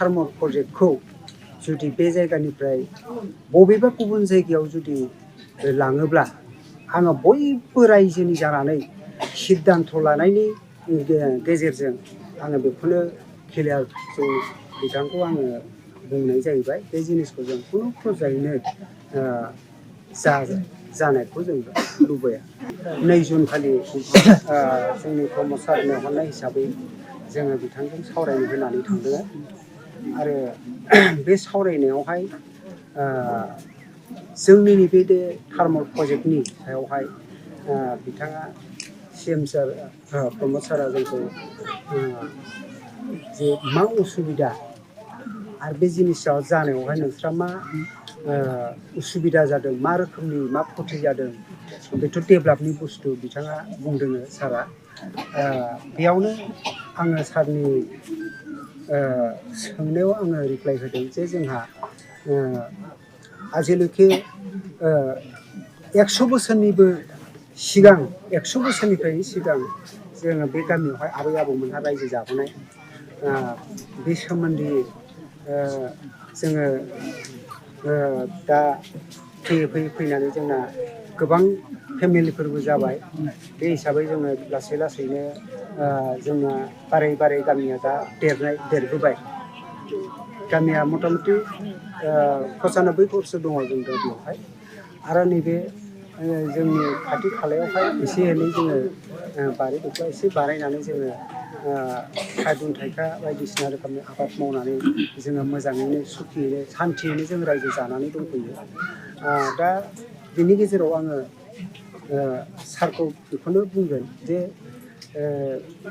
थार्मल प्रजेक्टखौ जुदि बे जायगानिफ्राय बबेबा गुबुन जायगायाव जुदि लाङोब्ला आङो बयबो रायजोनि जानानै सिद्धान्त लानायनि गेजेरजों आङो बेखौनो क्लियार बिथांखौ आङो बुंनाय जाहैबाय बे जिनिसखौ जों खुनु फर्जायैनो जानायखौ जों लुबैया। 2 जुन खालि जोंनि प्रमद सारनो हरनाय हिसाबै जोङो बिथांजों सावरायनो होनानै थांदों आरो बे सावरायनायावहाय जोंनि नैबे थार्मल प्रजेक्टनि सायावहाय बिथाङा CM सार प्रमद सारा जोंखौ जे मा उसुबिदा आरो बे जिनिसाव जानायावहाय नोंस्रा मा उसुबिदा जादों, मा रोखोमनि मा फथि जादों, बेथ' डेभेलपनि बुस्थु बिथाङा बुंदों सारा। बेयावनो आङो सारनि सोंनायाव आङो रिप्लाइ होदों जे जोंहा आजिल'खे 100 बोसोरनिबो सिगां 100 बोसोरनिफ्रायनो सिगां जोङो बे गामियावहाय आबै आबौमोनहा रायजो जाबोनाय बे सोमोन्दै जोङो दा फैनानै जोंना गोबां फेमिलिफोरबो जाबाय। बे हिसाबै जोङो लासै लासैनो जोंना बारै बारै गामिया दा देरबोबाय। गामिया मथा मथि 95 घरसो दङ जों दा बेवहाय आरो नैबे जोंनि खाथि खालायावहाय एसे एनै जोङो बारि दख्ला एसे बानायनानै जोङो थाइगं थाइखा बायदिसिना रोखोमनि आबाद मावनानै जोङो मोजाङैनो सुखियैनो सान्थियैनो जों रायजो जानानै दंफैयो। दा बिनि गेजेराव आङो सारखौ बेखौनो बुंगोन जे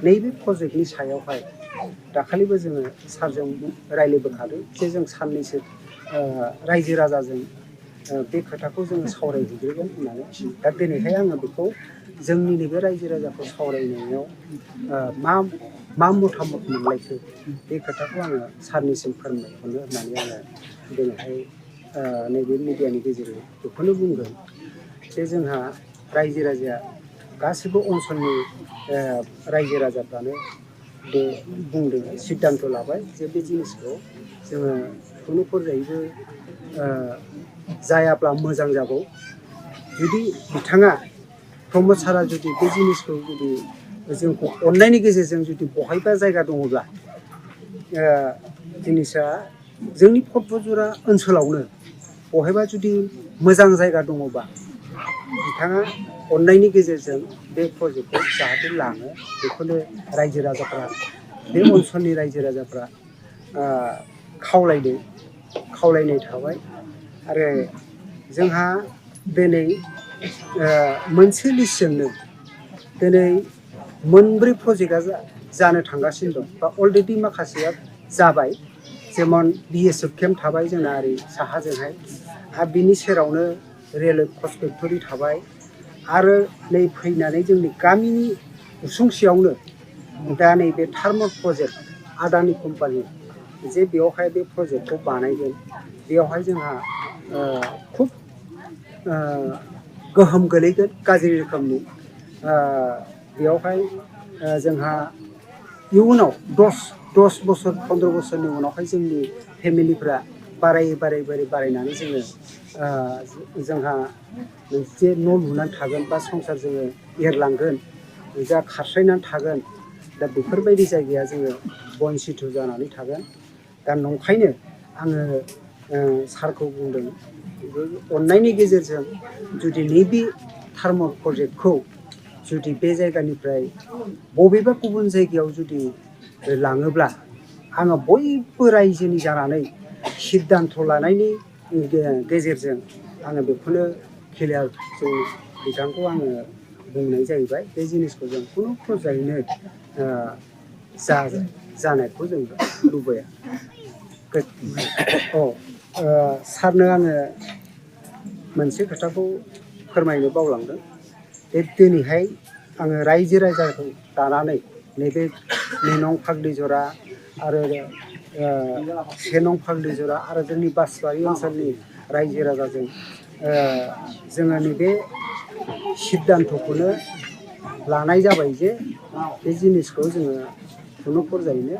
नैबे प्रजेक्टनि सायावहाय दाखालिबो जोङो सारजों रायज्लायबोखादों जे जों साननैसो रायजो राजाजों बे खोथाखौ जोङो सावरायहैग्रोगोन होननानै। दा दिनैहाय आङो बेखौ जोंनि नैबे रायजो राजाखौ सावरायनायाव मा मतामत मोनलायखो बे खोथाखौ आङो सारनिसिम फोरमायहरनो होननानै आङो दिनैहाय नैबे मिडियानि गेजेरजों बेखौनो बुंगोन जे जोंहा रायजो राजाया गासिबो ओनसोलनि रायजो राजाफ्रानो बे बुंदों सिद्धान्त लाबाय जे बे जिनिसखौ जोङो खुनु फर्जायैबो जायाब्ला मोजां जागौ। जुदि बिथाङा प्रमद सारा जुदि बे जिनिसखौ जुदि जोंखौ अननायनि गेजेरजों जुदि बहायबा जायगा दङब्ला जिनिसा जोंनि फटबजरा ओनसोलावनो बहायबा जुदि मोजां जायगा दङबा बिथाङा अननायनि गेजेरजों बे प्रजेक्टखौ जाहाथे लाङो बेखौनो रायजो राजाफ्रा बे ओनसोलनि रायजो राजाफ्रा खावलायनाय थाबाय। आरो जोंहा दिनै मोनसे लिस्टजोंनो दिनै 4 प्रजेक्टआ जानो थांगासिनो दं बा अलरेडि माखासेया जाबाय। जेमन BSF केम्प थाबाय जोंना ओरै साहाजोंहाय आरो बिनि सेरावनो रेलवे कच फेक्टरि थाबाय आरो नै फैनानै जोंनि गामिनि उसुंसेयावनो दा नैबे थार्मल प्रजेक्ट आदानि कम्पानि जे बेवहाय बे प्रजेक्टखौ बानायगोन बेवहाय जोंहा खुब गोहोम गोलैगोन गाज्रि रोखोमनि। बेवहाय जोंहा इयुनाव 10 बोसोर 15 बोसोरनि उनावहाय जोंनि फेमिलिफ्रा बारायनानै जोंहा मोनसे न' लुनानै थागोन बा संसार जोङो एरलांगोन जा खारस्रायनानै थागोन। दा बेफोरबायदि जायगाया जोङो बनसिथ' जानानै थागोन। दा नंखायनो आङो सारखौ बुंदों अननायनि गेजेरजों जुदि नैबे थार्मल प्रजेक्टखौ जुदि बे जायगानिफ्राय बबेबा गुबुन जायगायाव जुदि लाङोब्ला आङो बयबो रायजोनि जानानै सिद्धान्त लानायनि गेजेरजों आङो बेखौनो क्लियार बिथांखौ आङो बुंनाय जाहैबाय बे जिनिसखौ जों खुनु फर्जायैनो जानायखौ जों लुबैया। सारनो आङो मोनसे खोथाखौ फोरमायनो बावलांदों बे दिनैहाय आङो रायजो राजाखौ लानानै नैबे 2 नं फाग्लिजरा आरो 1 नं फाग्लिजरा आरो जोंनि बासबारि ओनसोलनि रायजो राजाजों जोङो नैबे सिद्धान्तखौनो लानाय जाबाय जे बे जिनिसखौ जोङो खुनु फर्जायैनो